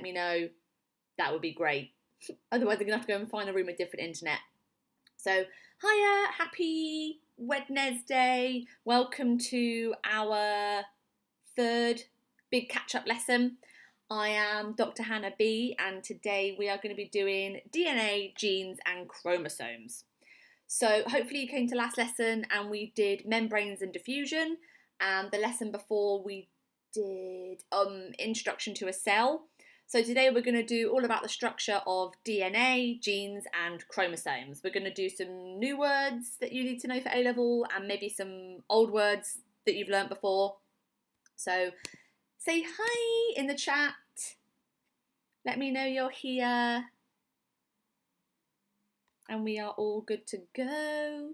me know, that would be great. Otherwise, I'm going to have to go and find a room with different internet. So, hiya, happy Wednesday. Welcome to our third big catch-up lesson. I am Dr. Hannah B, and today we are going to be doing DNA, genes, and chromosomes. So hopefully you came to last lesson and we did membranes and diffusion, and the lesson before we did introduction to a cell. So today we're going to do all about the structure of DNA, genes, and chromosomes. We're going to do some new words that you need to know for A-level and maybe some old words that you've learnt before. So say hi in the chat. Let me know you're here. And we are all good to go.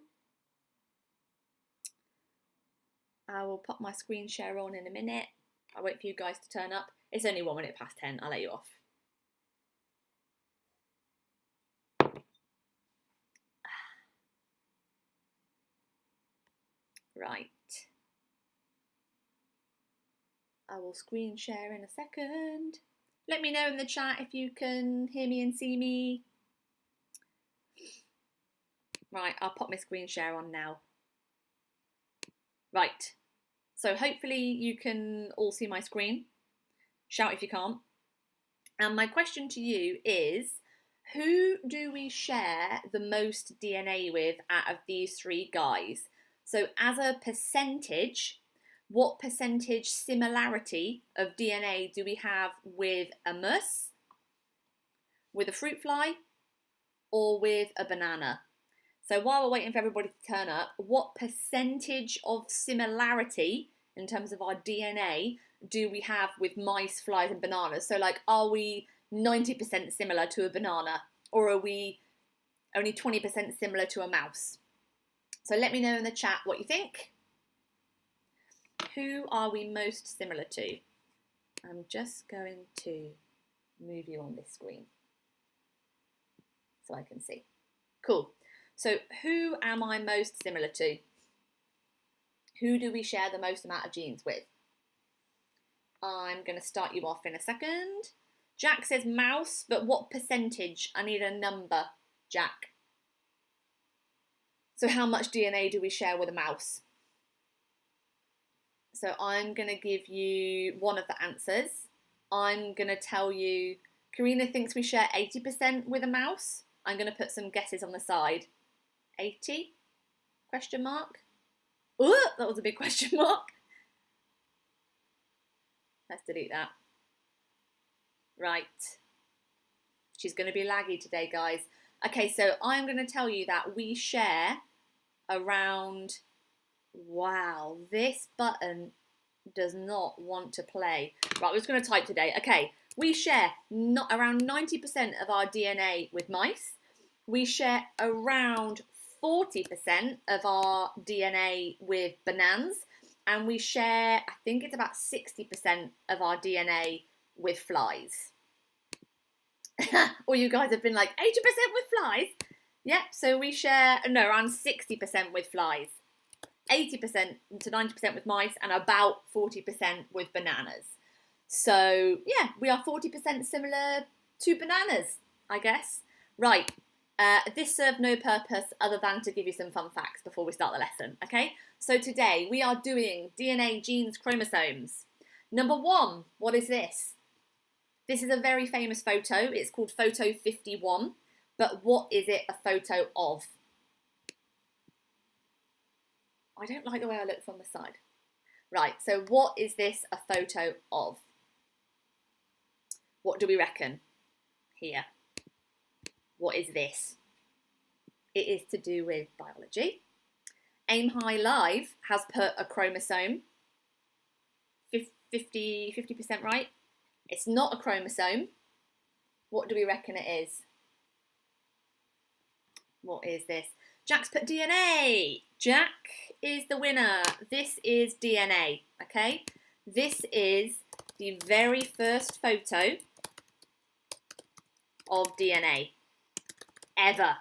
I will pop my screen share on in a minute. I'll wait for you guys to turn up. It's only 1 minute past 10. I'll let you off. Right. I will screen share in a second. Let me know in the chat if you can hear me and see me. Right, I'll pop my screen share on now. Right, so hopefully you can all see my screen. Shout if you can't. And my question to you is, who do we share the most DNA with out of these three guys? So as a percentage, what percentage similarity of DNA do we have with a mus, with a fruit fly, or with a banana? So while we're waiting for everybody to turn up, what percentage of similarity in terms of our DNA do we have with mice, flies, and bananas? So like, are we 90% similar to a banana, or are we only 20% similar to a mouse? So let me know in the chat what you think. Who are we most similar to? I'm just going to move you on this screen so I can see. Cool. So who am I most similar to? Who do we share the most amount of genes with? I'm going to start you off in a second. Jack says mouse, but what percentage? I need a number, Jack. So how much DNA do we share with a mouse? So I'm going to give you one of the answers. I'm going to tell you, Karina thinks we share 80% with a mouse. I'm going to put some guesses on the side. 80? Question mark? Ooh, that was a big question mark. Let's delete that. Right. She's going to be laggy today, guys. Okay, so I'm going to tell you that we share around... Wow, this button does not want to play. Right, we're just going to type today. Okay, we share not around 90% of our DNA with mice. We share around 40% of our DNA with bananas, and we share, I think it's about 60% of our DNA with flies. Or you guys have been like, 80% with flies? Yep, so we share, no, around 60% with flies, 80% to 90% with mice, and about 40% with bananas. So, yeah, we are 40% similar to bananas, I guess. Right. This served no purpose other than to give you some fun facts before we start the lesson, okay? So today we are doing DNA, genes, chromosomes. Number 1, what is this? This is a very famous photo. It's called photo 51. But what is it a photo of? I don't like the way I look from the side. Right, so what is this a photo of? What do we reckon? Here. What is this? It is to do with biology. Aim High Live has put a chromosome. 50% right? It's not a chromosome. What do we reckon it is? What is this? Jack's put DNA. Jack is the winner. This is DNA, okay? This is the very first photo of DNA ever,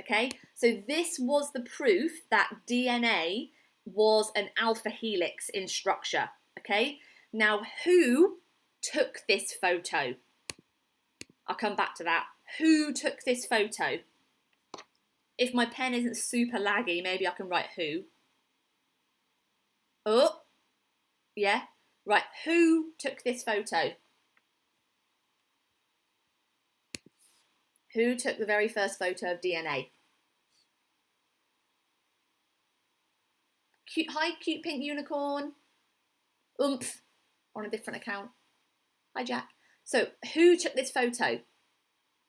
okay? So this was the proof that DNA was an alpha helix in structure, okay? Now, who took this photo? I'll come back to that. Who took this photo? If my pen isn't super laggy, maybe I can write who. Oh, yeah. Right, who took this photo? Who took the very first photo of DNA? Hi, cute pink unicorn. Oomph, on a different account. Hi, Jack. So, who took this photo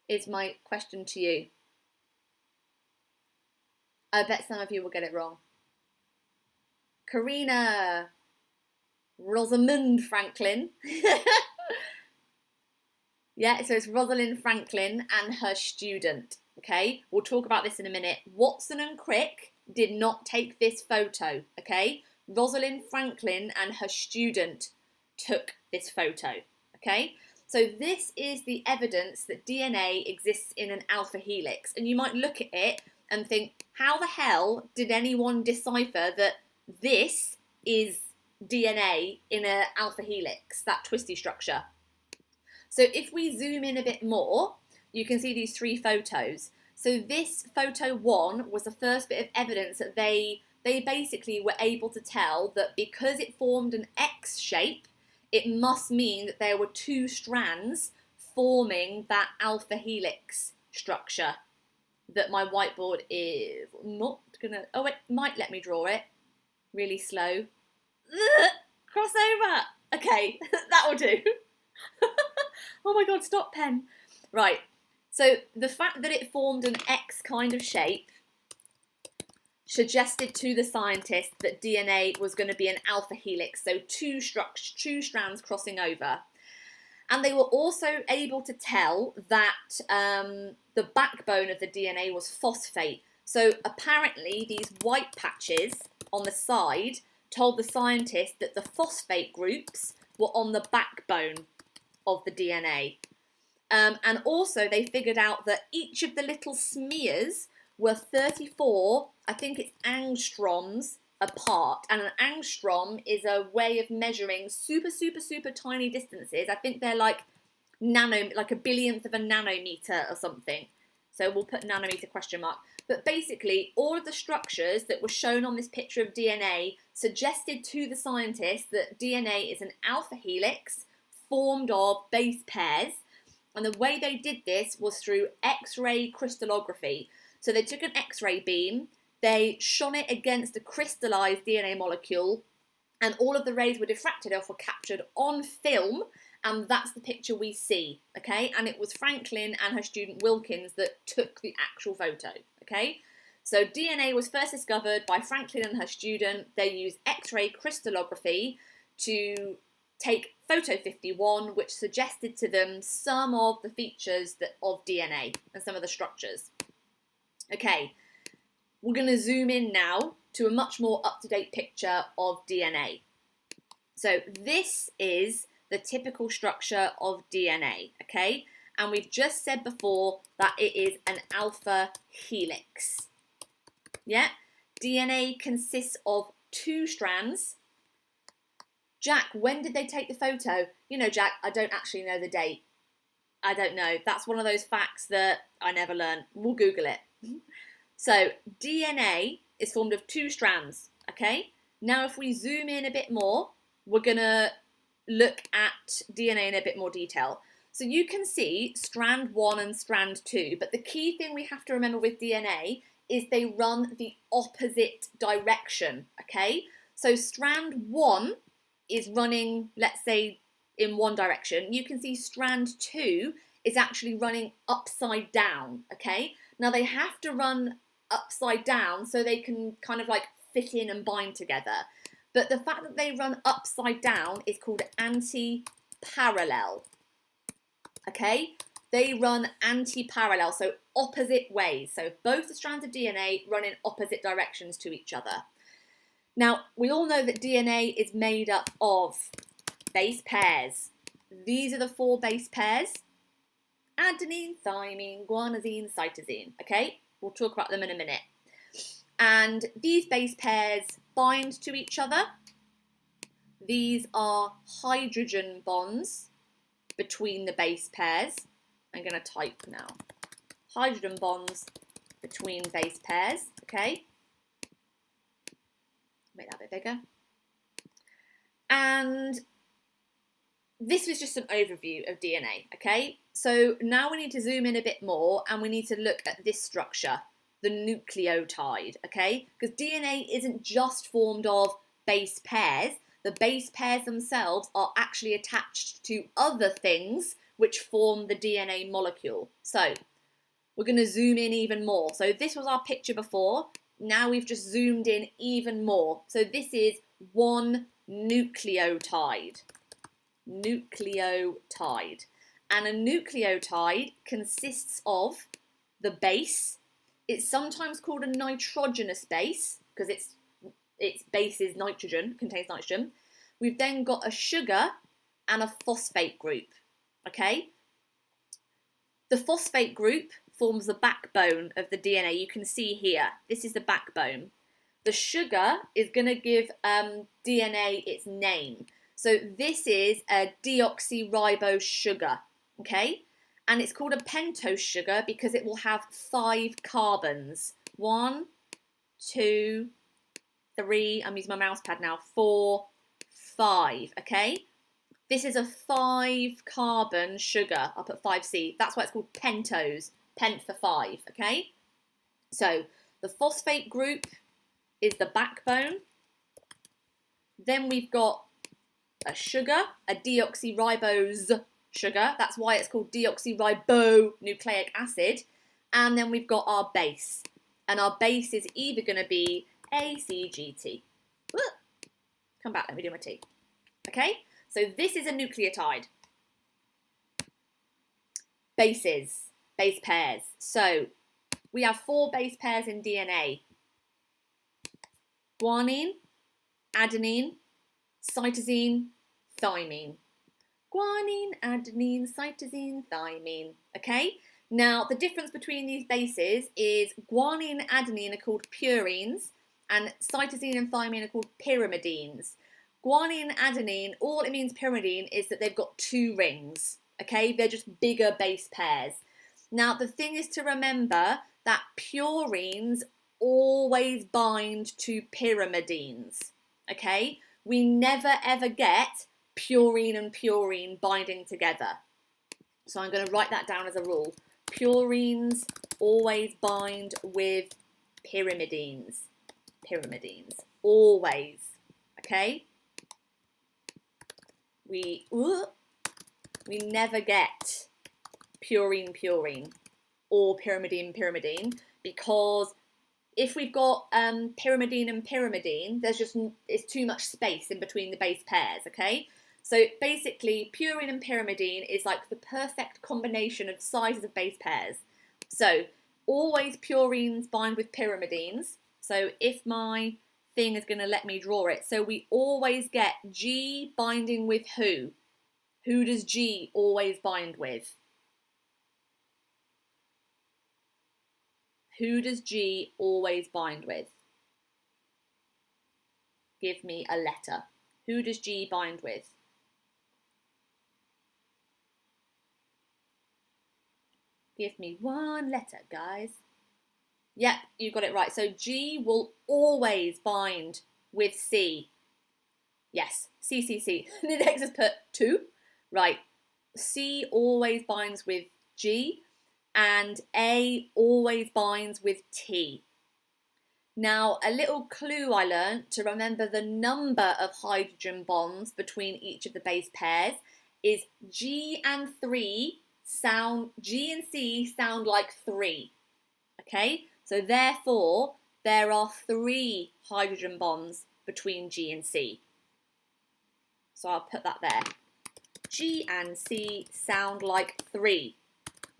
is my question to you. I bet some of you will get it wrong. Karina. Rosamund Franklin. Yeah, so it's Rosalind Franklin and her student. Okay, we'll talk about this in a minute. Watson and Crick did not take this photo. Okay, Rosalind Franklin and her student took this photo. Okay, so this is the evidence that DNA exists in an alpha helix, and you might look at it and think, how the hell did anyone decipher that this is DNA in an alpha helix, that twisty structure? So if we zoom in a bit more, you can see these three photos. So this photo 1 was the first bit of evidence that they basically were able to tell that because it formed an X shape, it must mean that there were 2 strands forming that alpha helix structure that my whiteboard is not gonna, oh it might let me draw it really slow. Crossover. Okay, that will do. Oh my god, stop pen. Right, so the fact that it formed an X kind of shape suggested to the scientists that DNA was going to be an alpha helix, so 2 strands crossing over. And they were also able to tell that the backbone of the DNA was phosphate. So apparently these white patches on the side told the scientists that the phosphate groups were on the backbone of the DNA. And also they figured out that each of the little smears were 34, I think it's angstroms apart. And an angstrom is a way of measuring super, super, super tiny distances. I think they're like like a billionth of a nanometer or something. So we'll put nanometer question mark. But basically, all of the structures that were shown on this picture of DNA suggested to the scientists that DNA is an alpha helix formed of base pairs. And the way they did this was through X-ray crystallography. So they took an X-ray beam, they shone it against a crystallized DNA molecule, and all of the rays were diffracted off, were captured on film, and that's the picture we see, okay? And it was Franklin and her student Wilkins that took the actual photo, okay? So DNA was first discovered by Franklin and her student. They used X-ray crystallography to take photo 51, which suggested to them some of the features of DNA and some of the structures. Okay, we're going to zoom in now to a much more up-to-date picture of DNA. So this is the typical structure of DNA, okay? And we've just said before that it is an alpha helix. Yeah? DNA consists of 2 strands. Jack, when did they take the photo? You know, Jack, I don't actually know the date. I don't know. That's one of those facts that I never learned. We'll Google it. So DNA is formed of 2 strands, okay? Now if we zoom in a bit more, we're going to look at DNA in a bit more detail. So you can see strand 1 and strand 2, but the key thing we have to remember with DNA is they run the opposite direction, okay? So strand 1 is running, let's say, in one direction. You can see strand 2 is actually running upside down, okay? Now they have to run upside down so they can kind of like fit in and bind together. But the fact that they run upside down is called anti-parallel, okay? They run anti-parallel, so opposite ways. So both the strands of DNA run in opposite directions to each other. Now, we all know that DNA is made up of base pairs. These are the 4 base pairs. Adenine, thymine, guanosine, cytosine, okay? We'll talk about them in a minute. And these base pairs bind to each other. These are hydrogen bonds between the base pairs. I'm going to type now. Hydrogen bonds between base pairs, okay? Make that a bit bigger. And this was just an overview of DNA, okay? So now we need to zoom in a bit more and we need to look at this structure, the nucleotide, okay? Because DNA isn't just formed of base pairs. The base pairs themselves are actually attached to other things which form the DNA molecule. So we're going to zoom in even more. So this was our picture before. Now we've just zoomed in even more. So this is one nucleotide. Nucleotide. And a nucleotide consists of the base. It's sometimes called a nitrogenous base because its base is nitrogen, contains nitrogen. We've then got a sugar and a phosphate group. Okay? The phosphate group forms the backbone of the DNA. You can see here, this is the backbone. The sugar is going to give DNA its name. So this is a deoxyribose sugar, okay? And it's called a pentose sugar because it will have 5 carbons. 1, 2, 3, I'm using my mouse pad now, 4, 5, okay? This is a 5 carbon sugar. I'll put 5C. That's why it's called pentose. Pent for 5, okay? So the phosphate group is the backbone. Then we've got a sugar, a deoxyribose sugar. That's why it's called deoxyribonucleic acid. And then we've got our base. And our base is either going to be ACGT. Come back, let me do my T. Okay? So this is a nucleotide. Bases, base pairs. So we have 4 base pairs in DNA. Guanine, adenine, cytosine, thymine. Guanine, adenine, cytosine, thymine. Okay? Now, the difference between these bases is guanine and adenine are called purines, and cytosine and thymine are called pyrimidines. Guanine and adenine, all it means pyrimidine is that they've got 2 rings. Okay? They're just bigger base pairs. Now, the thing is to remember that purines always bind to pyrimidines. Okay? We never ever get purine and purine binding together. So I'm going to write that down as a rule. Purines always bind with pyrimidines. Pyrimidines. Always. Okay? We never get purine or pyrimidine because if we've got pyrimidine and pyrimidine, it's too much space in between the base pairs, okay? So basically, purine and pyrimidine is like the perfect combination of sizes of base pairs. So always purines bind with pyrimidines. So if my thing is going to let me draw it, so we always get G binding with who? Who does G always bind with? Who does G always bind with? Give me a letter. Who does G bind with? Give me one letter, guys. Yep, you got it right. So G will always bind with C. Yes, C. The next is put 2. Right. C always binds with G. And A always binds with T. Now, a little clue I learnt to remember the number of hydrogen bonds between each of the base pairs is G and C sound like 3. Okay? So therefore, there are 3 hydrogen bonds between G and C. So I'll put that there. G and C sound like 3.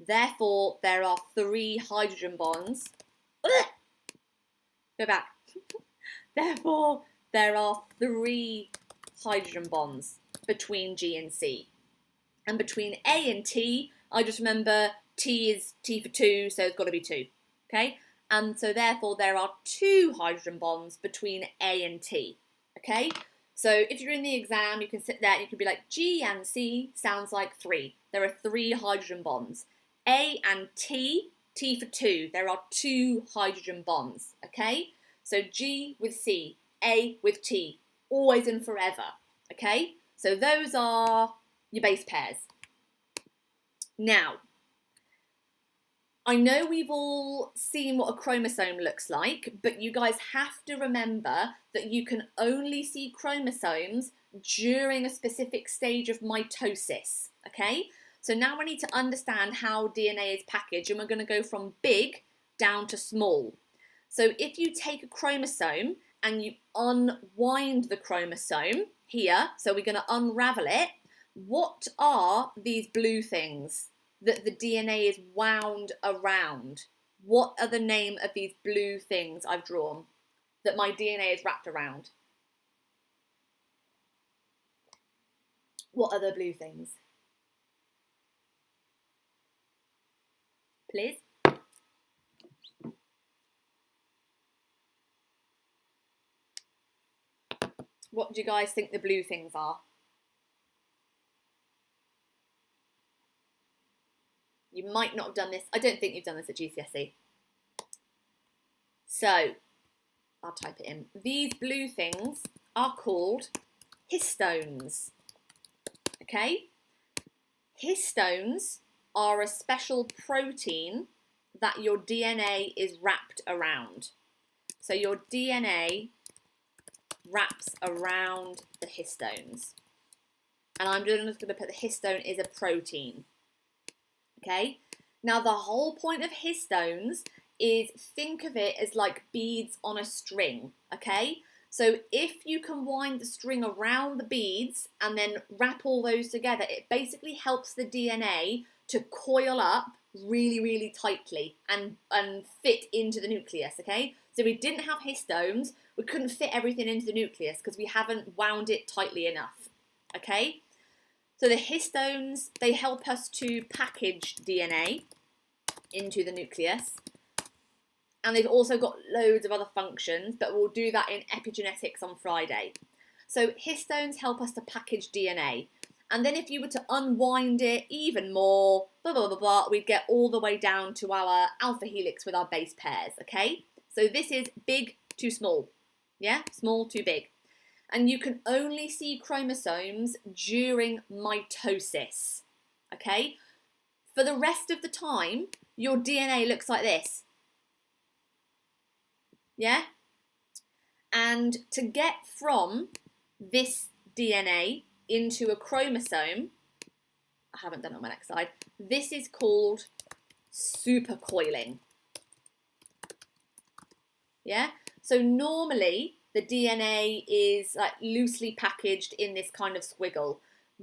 Therefore, there are 3 hydrogen bonds. Go back. Therefore, there are 3 hydrogen bonds between G and C. And between A and T, I just remember T is T for 2, so it's got to be 2. Okay? And so therefore, there are 2 hydrogen bonds between A and T. Okay? So if you're in the exam, you can sit there and you can be like, G and C sounds like 3. There are 3 hydrogen bonds. A and T, T for 2. There are 2 hydrogen bonds, okay? So G with C, A with T, always and forever, okay? So those are your base pairs. Now, I know we've all seen what a chromosome looks like, but you guys have to remember that you can only see chromosomes during a specific stage of mitosis, okay? So now we need to understand how DNA is packaged, and we're going to go from big down to small. So if you take a chromosome and you unwind the chromosome here, so we're going to unravel it, what are these blue things that the DNA is wound around? What are the name of these blue things I've drawn that my DNA is wrapped around? What are the blue things? Please? What do you guys think the blue things are? You might not have done this. I don't think you've done this at GCSE. So, I'll type it in. These blue things are called histones. Okay? Histones are a special protein that your DNA is wrapped around. So your DNA wraps around the histones. And I'm just going to put the histone is a protein. Okay? Now the whole point of histones is, think of it as like beads on a string. Okay? So if you can wind the string around the beads and then wrap all those together, it basically helps the DNA to coil up really, really tightly and fit into the nucleus, okay? So if we didn't have histones, we couldn't fit everything into the nucleus because we haven't wound it tightly enough, okay? So the histones, they help us to package DNA into the nucleus. And they've also got loads of other functions, but we'll do that in epigenetics on Friday. So histones help us to package DNA. And then if you were to unwind it even more, blah, blah, blah, blah, we'd get all the way down to our alpha helix with our base pairs, okay? So this is big to small, yeah? Small to big. And you can only see chromosomes during mitosis, okay? For the rest of the time, your DNA looks like this. Yeah? And to get from this DNA into a chromosome, I haven't done it on my next slide, this is called supercoiling. Yeah? So normally the DNA is like loosely packaged in this kind of squiggle.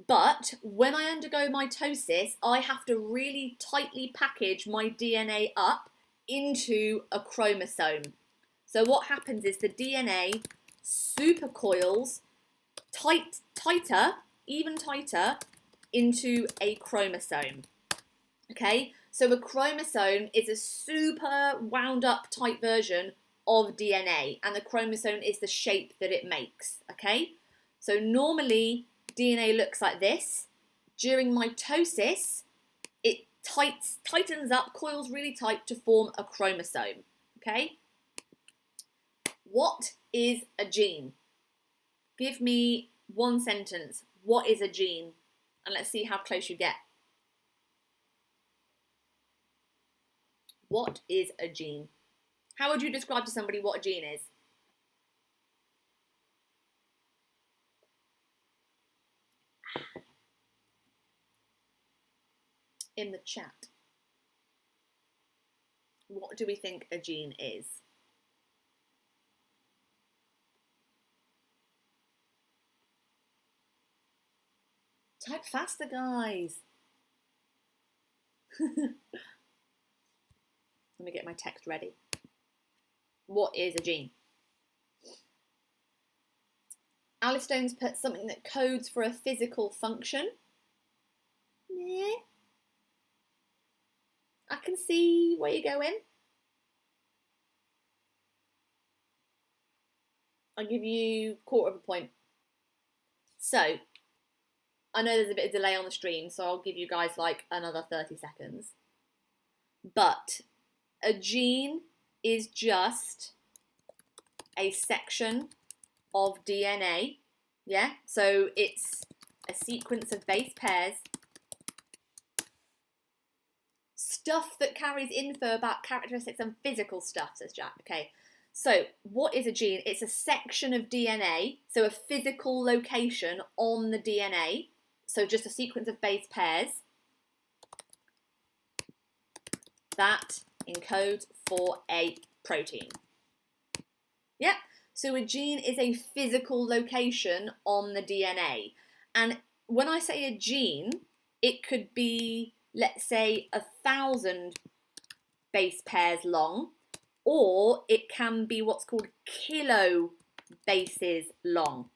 But when I undergo mitosis, I have to really tightly package my DNA up into a chromosome. So what happens is the DNA supercoils tighter, even tighter, into a chromosome. Okay, so a chromosome is a super wound up tight version of DNA, and the chromosome is the shape that it makes. Okay, so normally DNA looks like this. During mitosis, it tightens up, coils really tight to form a chromosome. Okay. What is a gene? Give me one sentence. What is a gene? And let's see how close you get. What is a gene? How would you describe to somebody what a gene is? In the chat. What do we think a gene is? Type faster, guys. Let me get my text ready. What is a gene? Alice Stone's put something that codes for a physical function. Yeah. I can see where you're going. I'll give you 1/4 of a point. So, I know there's a bit of delay on the stream, so I'll give you guys like another 30 seconds. but a gene is just a section of DNA, yeah? So it's a sequence of base pairs, stuff that carries info about characteristics and physical stuff, says Jack. Okay, so what is a gene? It's a section of DNA, so a physical location on the DNA, so just a sequence of base pairs that encodes for a protein. Yep, so a gene is a physical location on the DNA. And when I say a gene, it could be, let's say, 1,000 base pairs long, or it can be what's called kilo bases long.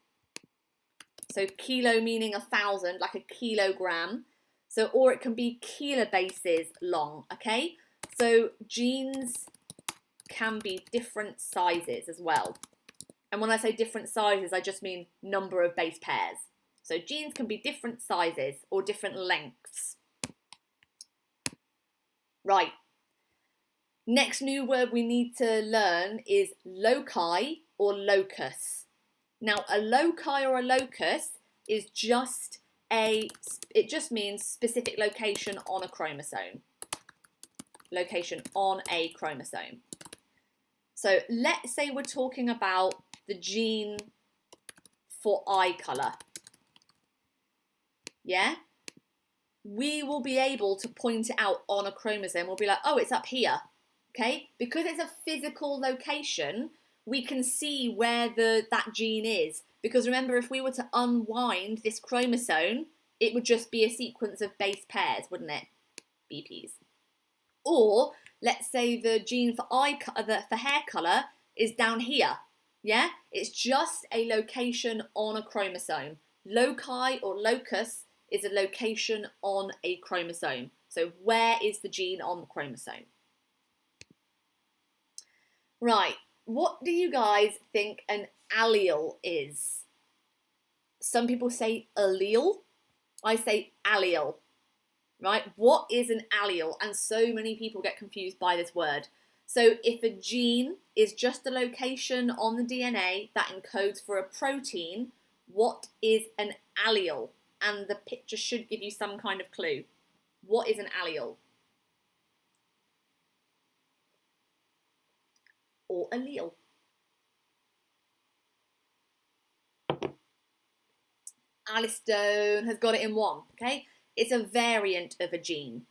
So kilo meaning 1,000, like a kilogram. So, or it can be kilobases long, okay? So genes can be different sizes as well. And when I say different sizes, I just mean number of base pairs. So genes can be different sizes or different lengths. Right. Next new word we need to learn is loci or locus. Now, a loci or a locus is just it just means specific location on a chromosome. Location on a chromosome. So let's say we're talking about the gene for eye colour. Yeah? We will be able to point it out on a chromosome. We'll be like, oh, it's up here. Okay? Because it's a physical location, we can see where that gene is. Because remember, if we were to unwind this chromosome, it would just be a sequence of base pairs, wouldn't it? BPs. Or let's say the gene for for hair colour is down here. Yeah? It's just a location on a chromosome. Loci or locus is a location on a chromosome. So where is the gene on the chromosome? Right, what do you guys think an allele is? Some people say allele. I say allele. Right, what is an allele? And so many people get confused by this word. So if a gene is just a location on the DNA that encodes for a protein, what is an allele? And the picture should give you some kind of clue. What is an allele? Or allele? Alice Stone has got it in one, okay? It's a variant of a gene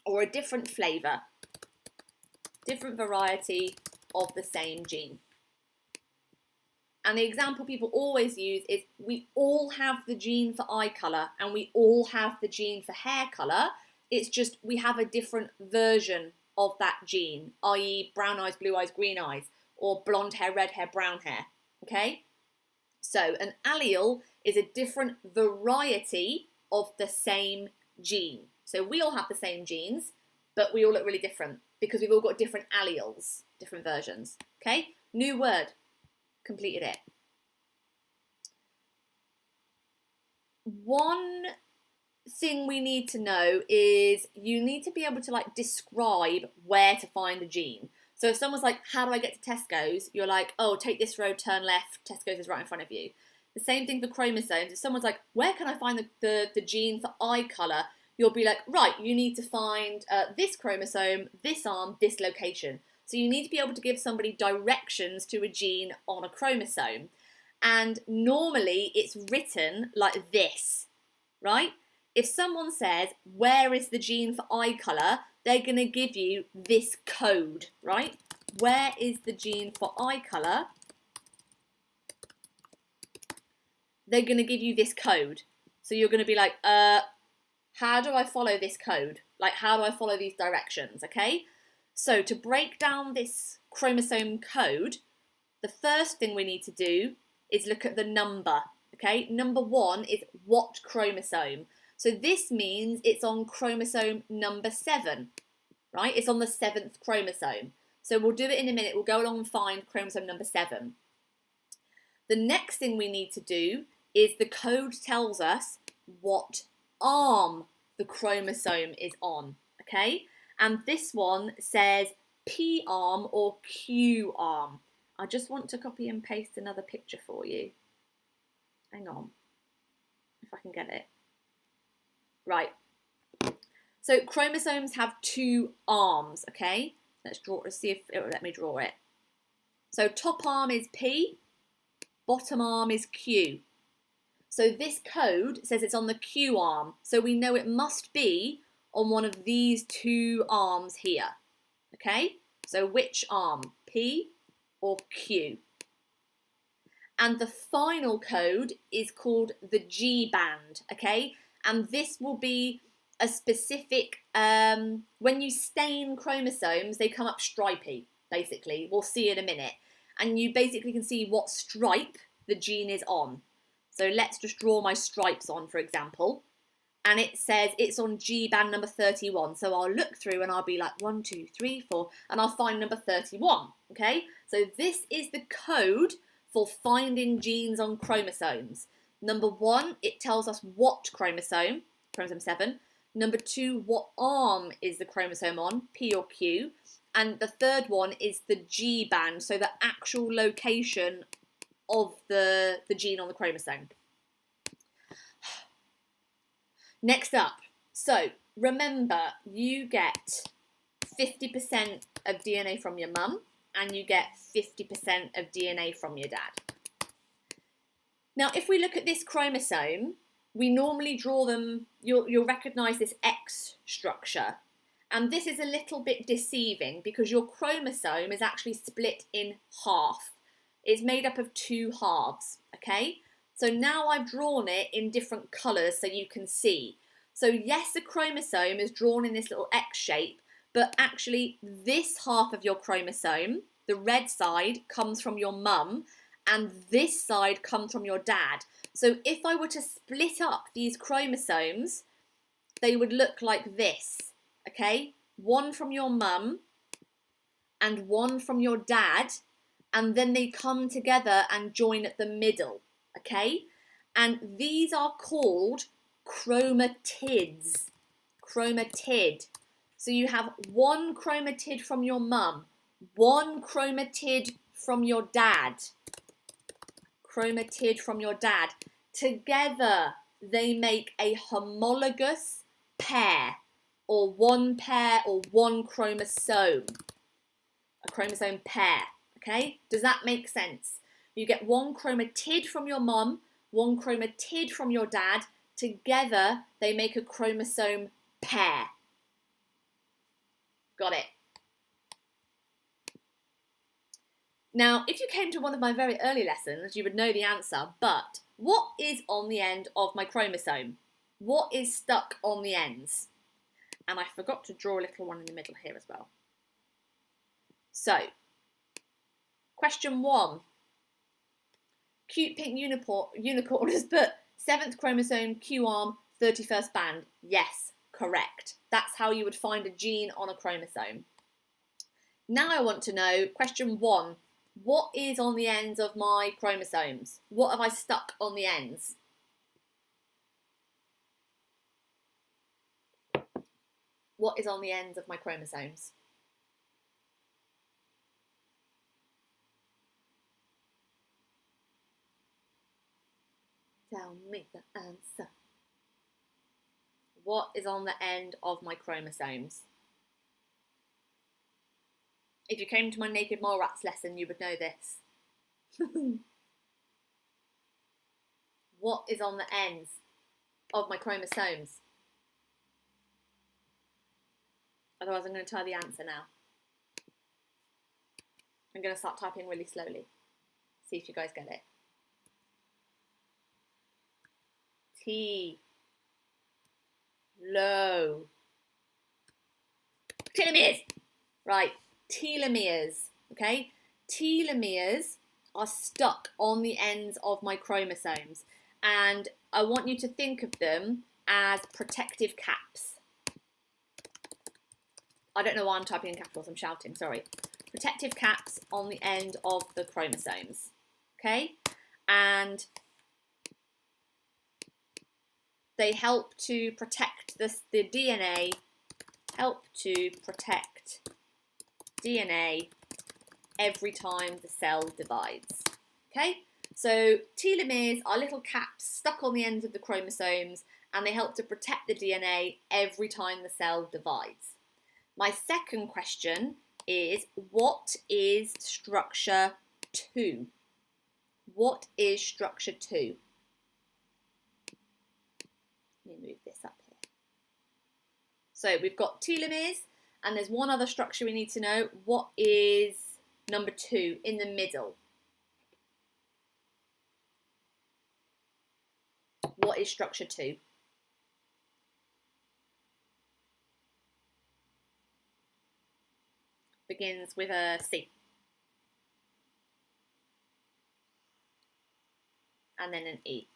or a different flavour, different variety of the same gene. And the example people always use is we all have the gene for eye colour and we all have the gene for hair colour. It's just we have a different version of that gene, i.e. brown eyes, blue eyes, green eyes, or blonde hair, red hair, brown hair, okay? So an allele is a different variety of the same gene. So we all have the same genes, but we all look really different because we've all got different alleles, different versions, okay? New word. Completed it. One thing we need to know is you need to be able to like describe where to find the gene. So if someone's like, how do I get to Tesco's? You're like, oh, take this road, turn left, Tesco's is right in front of you. The same thing for chromosomes. If someone's like, where can I find the gene for eye colour? You'll be like, right, you need to find this chromosome, this arm, this location. So you need to be able to give somebody directions to a gene on a chromosome. And normally it's written like this, right? If someone says, where is the gene for eye colour? They're going to give you this code, right? Where is the gene for eye colour? They're going to give you this code. So you're going to be like, how do I follow this code? Like, how do I follow these directions, okay? So to break down this chromosome code, the first thing we need to do is look at the number, okay? Number 1 is what chromosome. So this means it's on chromosome number 7, right? It's on the 7th chromosome. So we'll do it in a minute. We'll go along and find chromosome number 7. The next thing we need to do is the code tells us what arm the chromosome is on, okay? And this one says P arm or Q arm. I just want to copy and paste another picture for you. Hang on, if I can get it. Right. So chromosomes have 2 arms, okay? Let's see if it will let me draw it. So top arm is P, bottom arm is Q. So this code says it's on the Q arm, so we know it must be on one of these 2 arms here, okay? So which arm, P or Q? And the final code is called the G band, okay? And this will be a specific, when you stain chromosomes, they come up stripy, basically. We'll see in a minute. And you basically can see what stripe the gene is on. So let's just draw my stripes on, for example. And it says it's on G band number 31. So I'll look through and I'll be like 1, 2, 3, 4, and I'll find number 31, okay? So this is the code for finding genes on chromosomes. Number 1, it tells us what chromosome, chromosome 7. Number 2, what arm is the chromosome on, P or Q. And the third one is the G band, so the actual location of the gene on the chromosome. Next up, so remember, you get 50% of DNA from your mum and you get 50% of DNA from your dad. Now, if we look at this chromosome, we normally draw them, you'll recognise this X structure. And this is a little bit deceiving because your chromosome is actually split in half. It's made up of 2 halves, okay? So now I've drawn it in different colours so you can see. So yes, a chromosome is drawn in this little X shape, but actually this half of your chromosome, the red side, comes from your mum, and this side comes from your dad. So if I were to split up these chromosomes, they would look like this, okay? One from your mum and one from your dad, and then they come together and join at the middle, okay? And these are called chromatids. Chromatid. So you have one chromatid from your mum, one chromatid from your dad. Chromatid from your dad. Together they make a homologous pair, or one pair or one chromosome. A chromosome pair, okay? Does that make sense? You get one chromatid from your mum, one chromatid from your dad. Together they make a chromosome pair. Got it? Now, if you came to one of my very early lessons, you would know the answer, but what is on the end of my chromosome? What is stuck on the ends? And I forgot to draw a little one in the middle here as well. So, question 1. Cute pink unicorn has put 7th chromosome, Q arm, 31st band. Yes, correct. That's how you would find a gene on a chromosome. Now I want to know, question 1. What is on the ends of my chromosomes? What have I stuck on the ends? What is on the ends of my chromosomes? Tell me the answer. What is on the end of my chromosomes? If you came to my naked mole rats lesson, you would know this. What is on the ends of my chromosomes? Otherwise, I'm going to tell the answer now. I'm going to start typing really slowly. See if you guys get it. T. Low. Telomeres. Right. Telomeres. Okay. Telomeres are stuck on the ends of my chromosomes. And I want you to think of them as protective caps. I don't know why I'm typing in capitals, I'm shouting, sorry. Protective caps on the end of the chromosomes, okay? And they help to protect the DNA help to protect DNA every time the cell divides. Okay, so telomeres are little caps stuck on the ends of the chromosomes, and they help to protect the DNA every time the cell divides. My second question is, what is structure 2? What is structure 2? Let me move this up here. So we've got telomeres, and there's one other structure we need to know. What is number 2 in the middle? What is structure 2? Begins with a C. And then an E.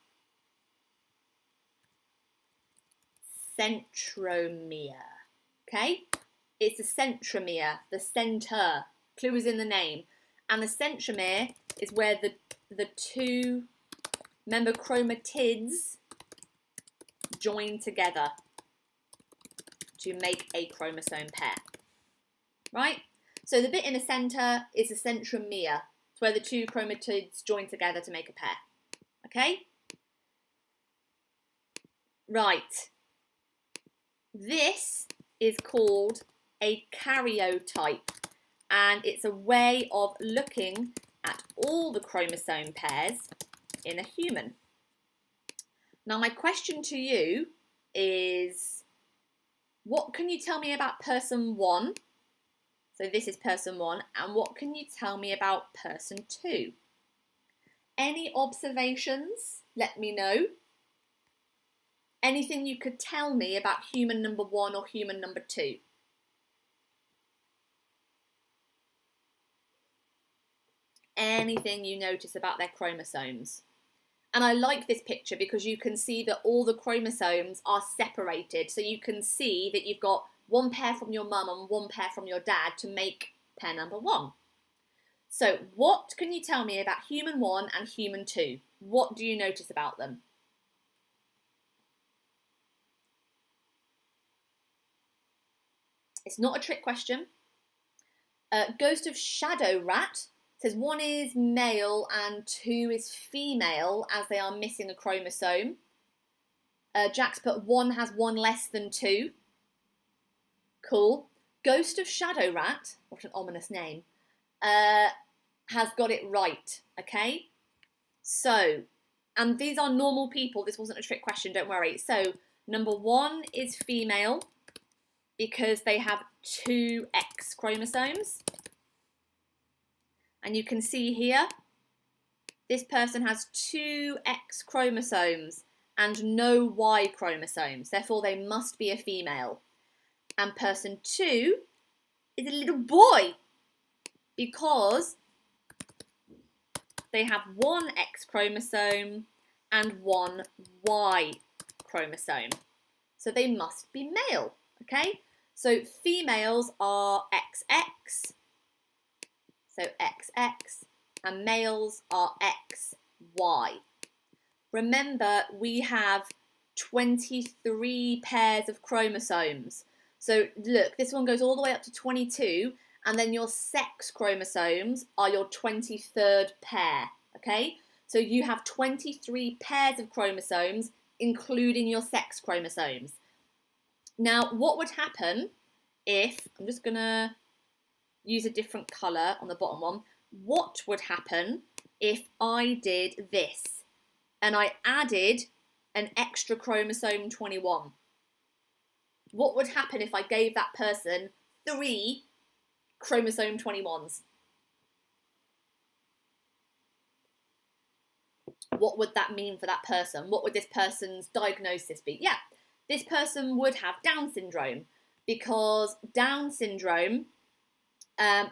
Centromere. Okay? It's the centromere, the centre. Clue is in the name. And the centromere is where the two member chromatids join together to make a chromosome pair. Right? So the bit in the centre is the centromere. It's where the two chromatids join together to make a pair. Okay? Right. This is called a karyotype, and it's a way of looking at all the chromosome pairs in a human. Now, my question to you is, what can you tell me about person 1? So this is person 1, and what can you tell me about person 2? Any observations? Let me know. Anything you could tell me about human number 1 or human number 2? Anything you notice about their chromosomes? And I like this picture because you can see that all the chromosomes are separated. So you can see that you've got one pair from your mum and one pair from your dad to make pair number 1. So what can you tell me about human 1 and human 2? What do you notice about them? It's not a trick question. Ghost of Shadow Rat says 1 is male and 2 is female, as they are missing a chromosome. Jack's put 1 has 1 less than 2. Cool. Ghost of Shadow Rat, what an ominous name, has got it right, okay? So, and these are normal people. This wasn't a trick question, don't worry. So, number 1 is female because they have 2 X chromosomes. And you can see here, this person has 2 X chromosomes and no Y chromosomes. Therefore, they must be a female. And person 2 is a little boy because they have 1 X chromosome and 1 Y chromosome. So they must be male, okay? So females are XX, so XX, and males are XY. Remember, we have 23 pairs of chromosomes. So look, this one goes all the way up to 22, and then your sex chromosomes are your 23rd pair, okay? So you have 23 pairs of chromosomes, including your sex chromosomes. Now, what would happen if, I'm just going to use a different colour on the bottom one, what would happen if I did this and I added an extra chromosome 21? What would happen if I gave that person 3 chromosome 21s? What would that mean for that person? What would this person's diagnosis be? Yeah, this person would have Down syndrome, because Down syndrome,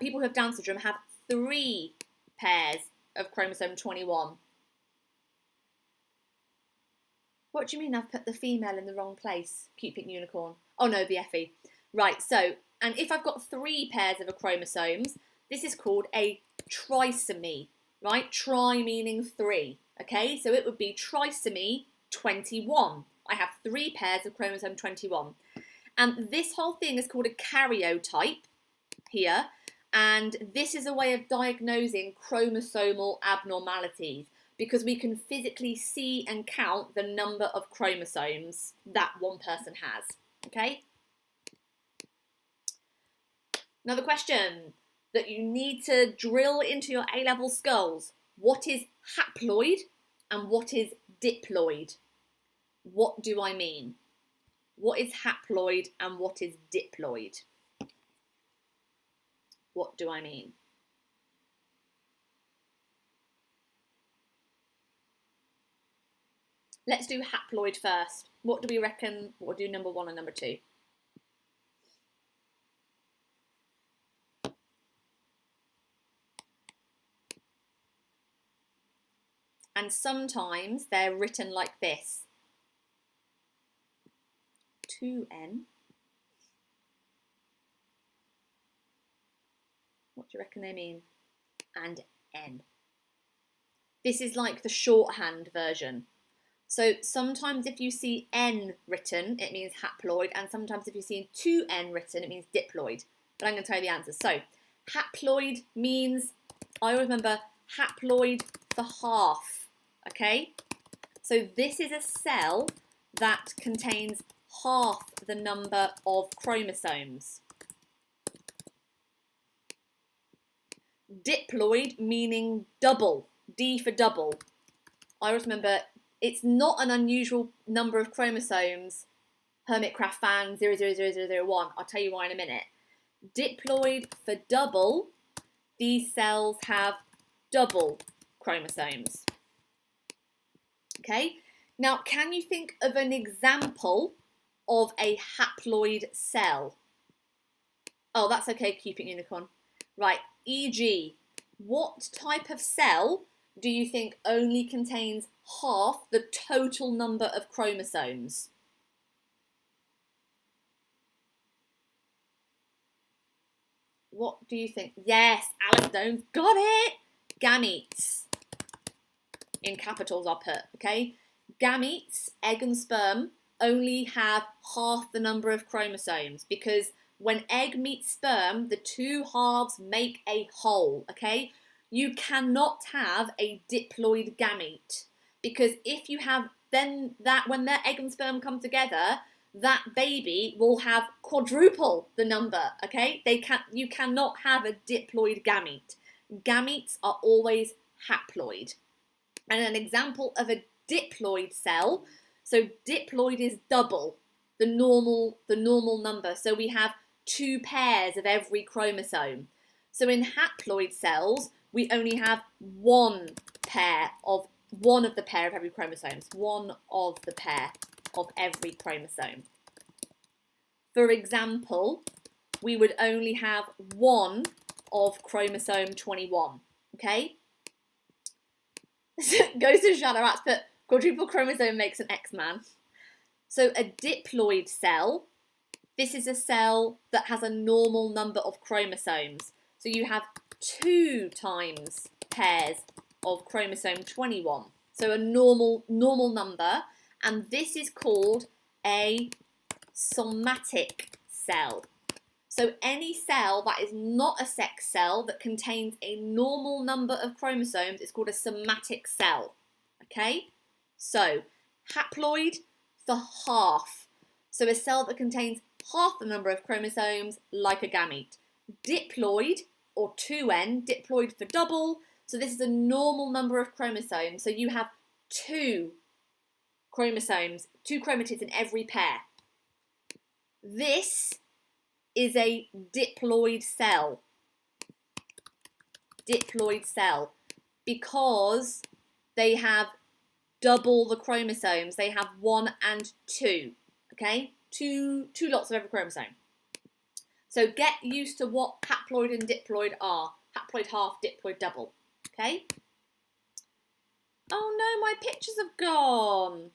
people who have Down syndrome have 3 pairs of chromosome 21. What do you mean I've put the female in the wrong place? Cute pink unicorn. Oh no, the Effie. Right, so, and if I've got 3 pairs of chromosomes, this is called a trisomy, right? Tri meaning 3, okay? So it would be trisomy 21. I have 3 pairs of chromosome 21. And this whole thing is called a karyotype here. And this is a way of diagnosing chromosomal abnormalities because we can physically see and count the number of chromosomes that one person has. Okay? Another question that you need to drill into your A-level skulls. What is haploid and what is diploid? What do I mean? What is haploid and what is diploid? What do I mean? Let's do haploid first. What do we reckon? We'll do number 1 and number 2. And sometimes they're written like this. 2N. What do you reckon they mean? And N. This is like the shorthand version. So sometimes if you see N written, it means haploid, and sometimes if you see 2N written, it means diploid. But I'm going to tell you the answers. So haploid means, I always remember haploid for half, okay? So this is a cell that contains half the number of chromosomes. Diploid meaning double, D for double. I always remember it's not an unusual number of chromosomes. Hermitcraft fan 000001. I'll tell you why in a minute. Diploid for double. These cells have double chromosomes. Okay. Now, can you think of an example of a haploid cell? Oh, that's okay, Cupid Unicorn. Right, e.g., what type of cell do you think only contains half the total number of chromosomes? What do you think? Yes, Alice Stone's got it! Gametes. In capitals I'll put, okay? Gametes, egg and sperm, only have half the number of chromosomes because when egg meets sperm, the two halves make a whole, okay? You cannot have a diploid gamete because if you have then that when their egg and sperm come together, that baby will have quadruple the number, okay? You cannot have a diploid gamete. Gametes are always haploid. And an example of a diploid cell, so diploid is double the normal number. So we have 2 pairs of every chromosome. So in haploid cells, we only have one of the pair of every chromosome. One of the pair of every chromosome. For example, we would only have one of chromosome 21, okay? Goes to Shadow Rats, but quadruple chromosome makes an X-man. So a diploid cell, this is a cell that has a normal number of chromosomes. So you have 2 times pairs of chromosome 21. So a normal number, and this is called a somatic cell. So any cell that is not a sex cell that contains a normal number of chromosomes is called a somatic cell. Okay? So haploid for half. So a cell that contains half the number of chromosomes, like a gamete. Diploid, or 2N, diploid for double. So this is a normal number of chromosomes. So you have 2 chromosomes, 2 chromatids in every pair. This is a diploid cell. Diploid cell. Because they have double the chromosomes. They have 1 and 2. Okay? Two lots of every chromosome. So get used to what haploid and diploid are. Haploid half, diploid double. Okay? Oh no, my pictures have gone.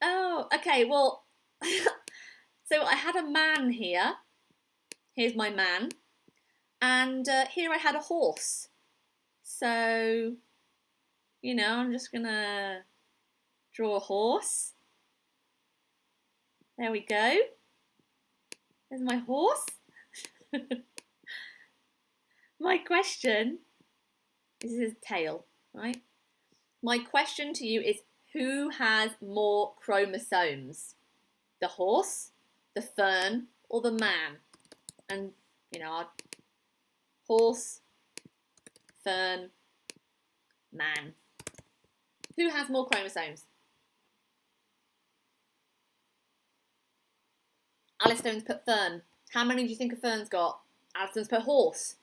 Oh, okay, well, so I had a man here. Here's my man. And here I had a horse. So, you know, I'm just gonna draw a horse. There we go. There's my horse. My question, this is his tail, right? My question to you is, who has more chromosomes? The horse, the fern, or the man? And, you know, horse, fern, man. Who has more chromosomes? Alice put fern. How many do you think a fern's got? Alice put horse.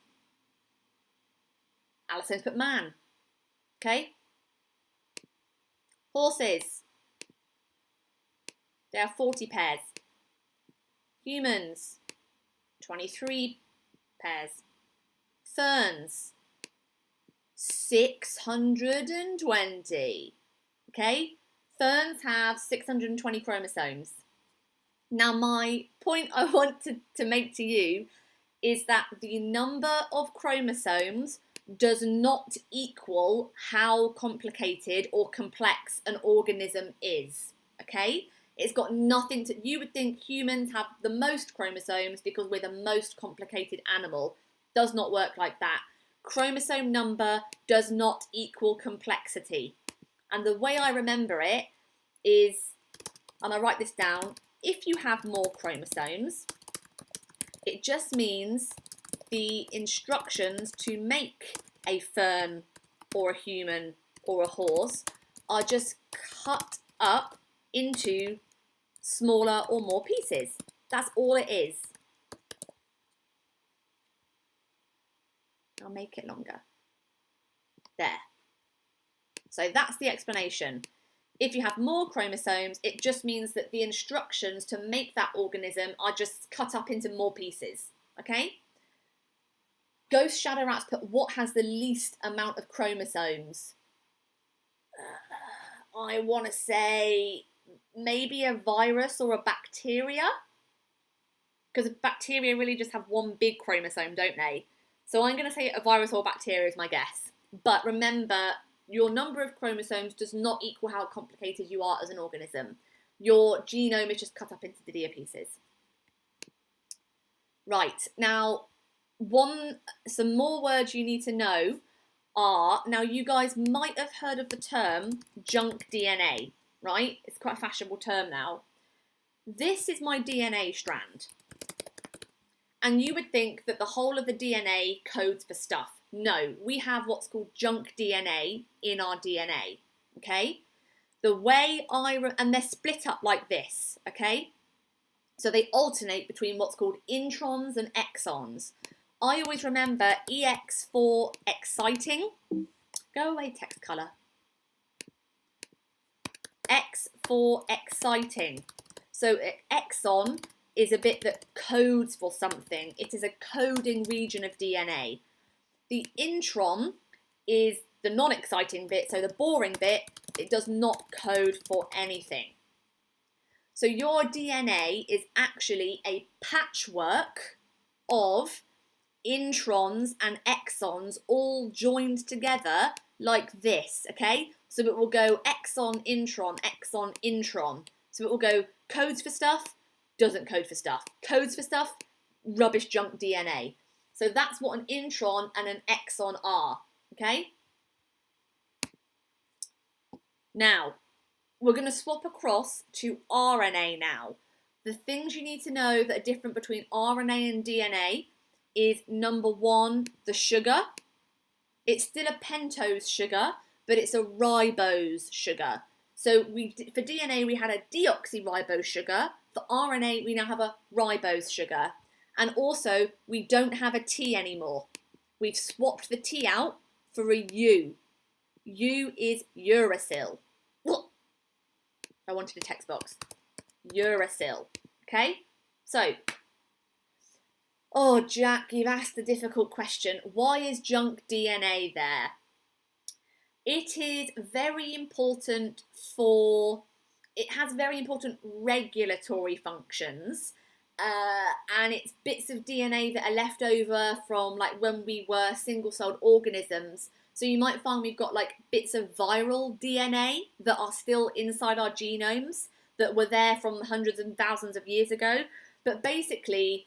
Alice put man. Okay? Horses. There are 40 pairs. Humans. 23 pairs. Ferns. 620. Okay? Ferns have 620 chromosomes. Now, my point I want to make to you is that the number of chromosomes does not equal how complicated or complex an organism is, okay? It's got nothing to, you would think humans have the most chromosomes because we're the most complicated animal. Does not work like that. Chromosome number does not equal complexity. And the way I remember it is, and I write this down, if you have more chromosomes, it just means the instructions to make a fern or a human or a horse are just cut up into smaller or more pieces. That's all it is. I'll make it longer. There. So that's the explanation. If you have more chromosomes, it just means that the instructions to make that organism are just cut up into more pieces, okay? Ghost Shadow Rats put, what has the least amount of chromosomes? I want to say maybe a virus or a bacteria, because bacteria really just have one big chromosome, don't they? So I'm going to say a virus or bacteria is my guess. But remember, your number of chromosomes does not equal how complicated you are as an organism. Your genome is just cut up into the pieces. Right, now, some more words you need to know are, now you guys might have heard of the term junk DNA, right? It's quite a fashionable term now. This is my DNA strand. And you would think that the whole of the DNA codes for stuff. No, we have what's called junk DNA in our DNA, okay? The way and they're split up like this, okay? So they alternate between what's called introns and exons. I always remember EX for exciting. Go away, text colour. X for exciting. So exon is a bit that codes for something. It is a coding region of DNA. The intron is the non-exciting bit, so the boring bit. It does not code for anything. So your DNA is actually a patchwork of introns and exons all joined together like this, okay? So it will go exon, intron. So it will go codes for stuff, doesn't code for stuff. Codes for stuff, rubbish junk DNA. So that's what an intron and an exon are, okay? Now, we're going to swap across to RNA now. The things you need to know that are different between RNA and DNA is number one, the sugar. It's still a pentose sugar, but it's a ribose sugar. So for DNA, we had a deoxyribose sugar. For RNA, we now have a ribose sugar. And also, we don't have a T anymore. We've swapped the T out for a U. U is uracil. I wanted a text box. Uracil. Okay? So, oh, Jack, you've asked a difficult question. Why is junk DNA there? It is very important it has very important regulatory functions. And it's bits of DNA that are left over from like when we were single-celled organisms. So you might find we've got like bits of viral DNA that are still inside our genomes that were there from hundreds and thousands of years ago. But basically,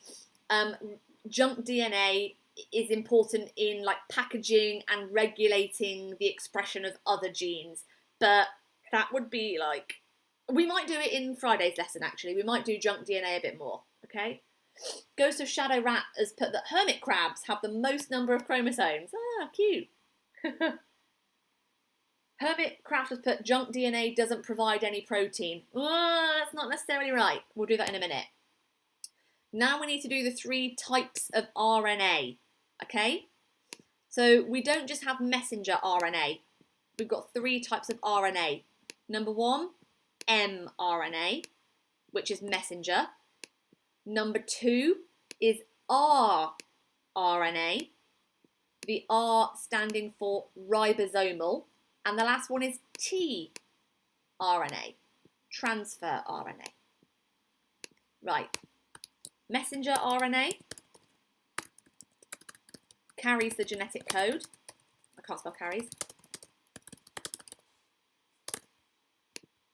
junk DNA is important in like packaging and regulating the expression of other genes. But that would be like, we might do it in Friday's lesson actually. We might do junk DNA a bit more, okay? Ghost of Shadow Rat has put that hermit crabs have the most number of chromosomes. Ah, cute. Hermit Craft has put junk DNA doesn't provide any protein. Oh, that's not necessarily right. We'll do that in a minute. Now we need to do the 3 types of RNA, okay? So we don't just have messenger RNA. We've got 3 types of RNA. Number 1, mRNA, which is messenger. Number 2 is rRNA, the R standing for ribosomal. And the last one is tRNA, transfer RNA. Right, messenger RNA carries the genetic code. I can't spell carries.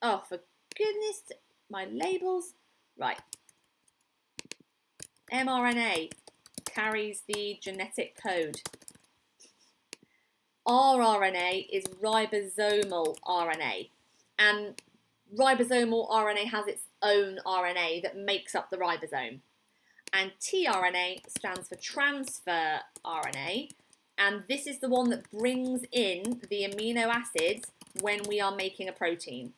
Oh, for goodness, my labels. Right. mRNA carries the genetic code. rRNA is ribosomal RNA, and ribosomal RNA has its own RNA that makes up the ribosome. And tRNA stands for transfer RNA, and this is the one that brings in the amino acids when we are making a protein.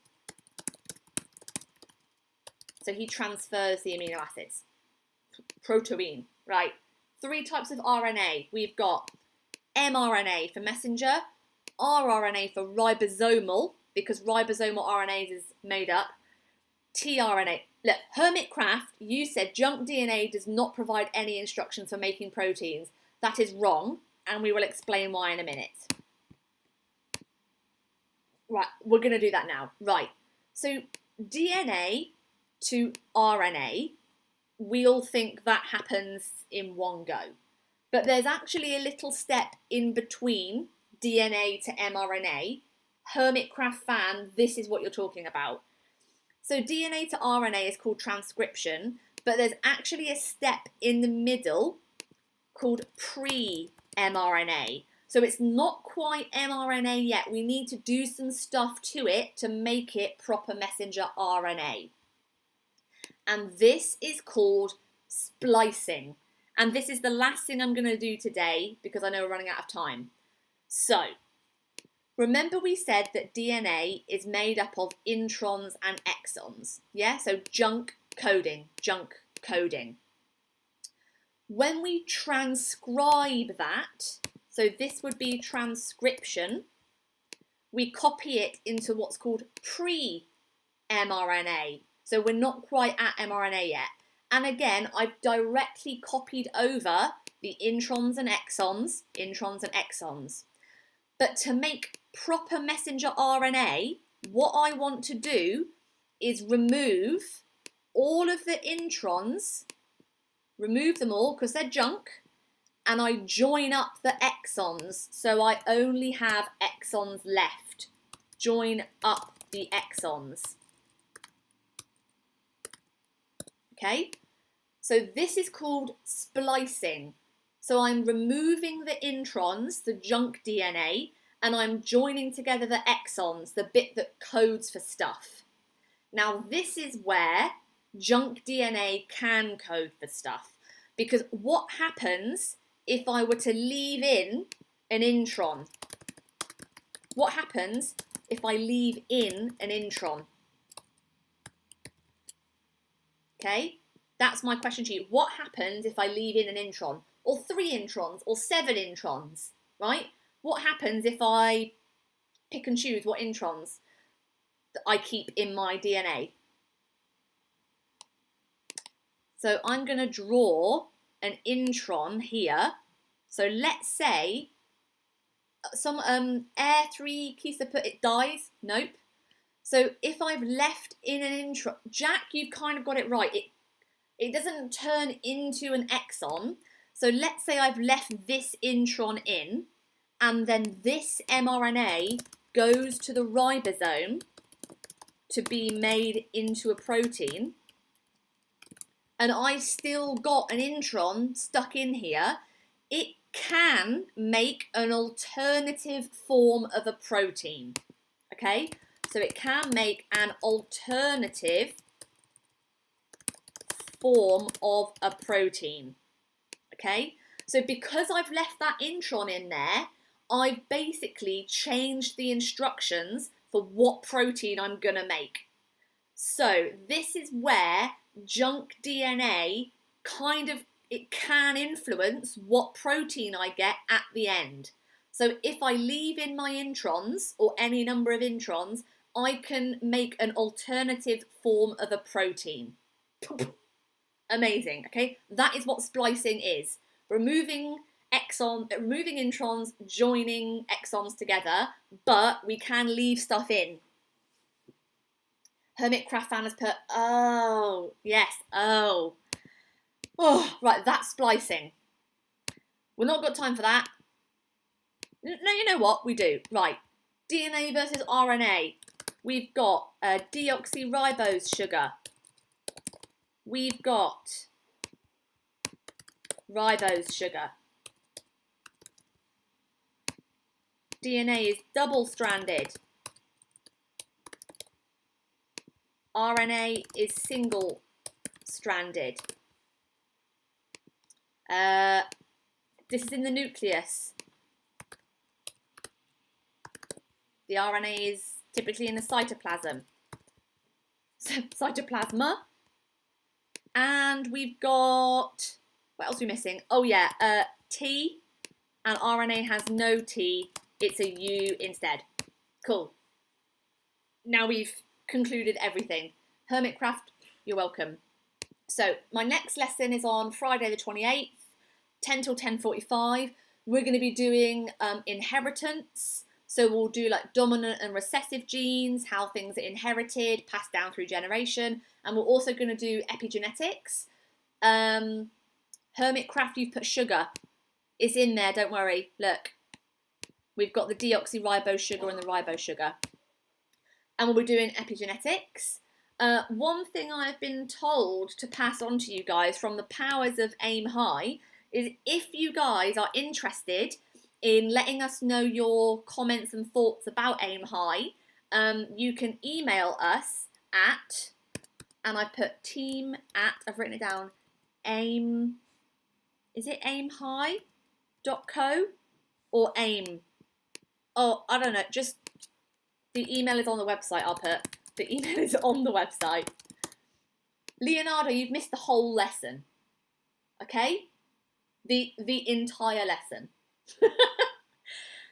So he transfers the amino acids. Protein, right. 3 types of RNA. We've got mRNA for messenger, rRNA for ribosomal, because ribosomal RNAs is made up, tRNA. Look, Hermit Craft, you said junk DNA does not provide any instructions for making proteins. That is wrong, and we will explain why in a minute. Right, we're going to do that now. Right, so DNA to RNA, we all think that happens in one go. But there's actually a little step in between DNA to mRNA. Hermit Craft fan, this is what you're talking about. So DNA to RNA is called transcription, but there's actually a step in the middle called pre-mRNA. So it's not quite mRNA yet. We need to do some stuff to it to make it proper messenger RNA. And this is called splicing. And this is the last thing I'm going to do today because I know we're running out of time. So, remember we said that DNA is made up of introns and exons. Yeah, so junk coding. When we transcribe that, so this would be transcription, we copy it into what's called pre-mRNA. So we're not quite at mRNA yet. And again, I've directly copied over the introns and exons. But to make proper messenger RNA, what I want to do is remove all of the introns, remove them all because they're junk, and I join up the exons, so I only have exons left. Join up the exons. Okay, so this is called splicing. So I'm removing the introns, the junk DNA, and I'm joining together the exons, the bit that codes for stuff. Now this is where junk DNA can code for stuff, because what happens if I were to leave in an intron? What happens if I leave in an intron? Okay, that's my question to you. What happens if I leave in an intron, or 3 introns, or 7 introns, right? What happens if I pick and choose what introns that I keep in my DNA? So I'm going to draw an intron here. So let's say some air3 Kisa put it dies. Nope. So if I've left in an intron, Jack, you've kind of got it right. It doesn't turn into an exon. So let's say I've left this intron in, and then this mRNA goes to the ribosome to be made into a protein. and I've still got an intron stuck in here, it can make an alternative form of a protein. Okay, so it can make an alternative form of a protein. Okay, so because I've left that intron in there, I've basically changed the instructions for what protein I'm gonna make. So this is where junk DNA it can influence what protein I get at the end. So if I leave in my introns, or any number of introns, I can make an alternative form of a protein. Amazing, okay? That is what splicing is. Removing introns, joining exons together, but we can leave stuff in. Hermit Craft fan has put, oh, yes, oh. Oh, right, that's splicing. We've not got time for that. No, you know what? We do. Right, DNA versus RNA. We've got deoxyribose sugar. We've got ribose sugar. DNA is double-stranded. RNA is single-stranded. This is in the nucleus. The RNA is typically in the cytoplasm. Cytoplasma. And we've got, what else are we missing? Oh yeah, T, and RNA has no T, it's a U instead. Cool. Now we've concluded everything. Hermitcraft, you're welcome. So my next lesson is on Friday the 28th, 10 till 10:45. We're going to be doing inheritance. So we'll do like dominant and recessive genes, how things are inherited, passed down through generation. And we're also going to do epigenetics. Hermitcraft, you've put sugar. It's in there, don't worry. Look, we've got the deoxyribose sugar and the ribose sugar. And we'll be doing epigenetics. One thing I've been told to pass on to you guys from the powers of Aim High is if you guys are interested in letting us know your comments and thoughts about Aim High, you can email us at, and I put team at, I've written it down, aim, is it aimhigh.co or aim? Oh, I don't know, just, the email is on the website, I'll put. The email is on the website. Leonardo, you've missed the whole lesson. Okay? The entire lesson.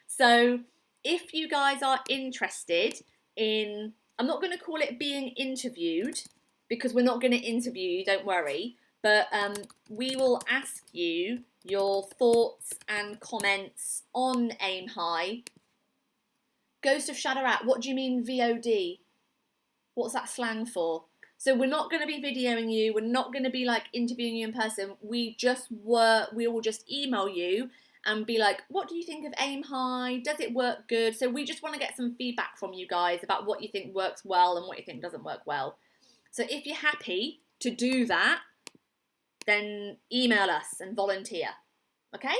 So, if you guys are interested in, I'm not going to call it being interviewed, because we're not going to interview you, don't worry, but we will ask you your thoughts and comments on Aim High. Ghost of Shadow Rat, what do you mean VOD? What's that slang for? So we're not going to be videoing you. We're not going to be like interviewing you in person. We will just email you and be like, what do you think of Aim High? Does it work good? So we just want to get some feedback from you guys about what you think works well and what you think doesn't work well. So if you're happy to do that, then email us and volunteer. Okay?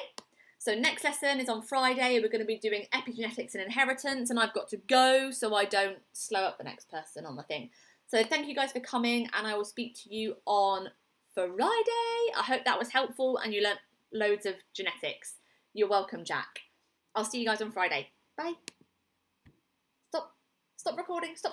So next lesson is on Friday. We're going to be doing epigenetics and inheritance, and I've got to go so I don't slow up the next person on the thing. So thank you guys for coming, and I will speak to you on Friday. I hope that was helpful and you learnt loads of genetics. You're welcome, Jack. I'll see you guys on Friday. Bye. Stop recording. Stop.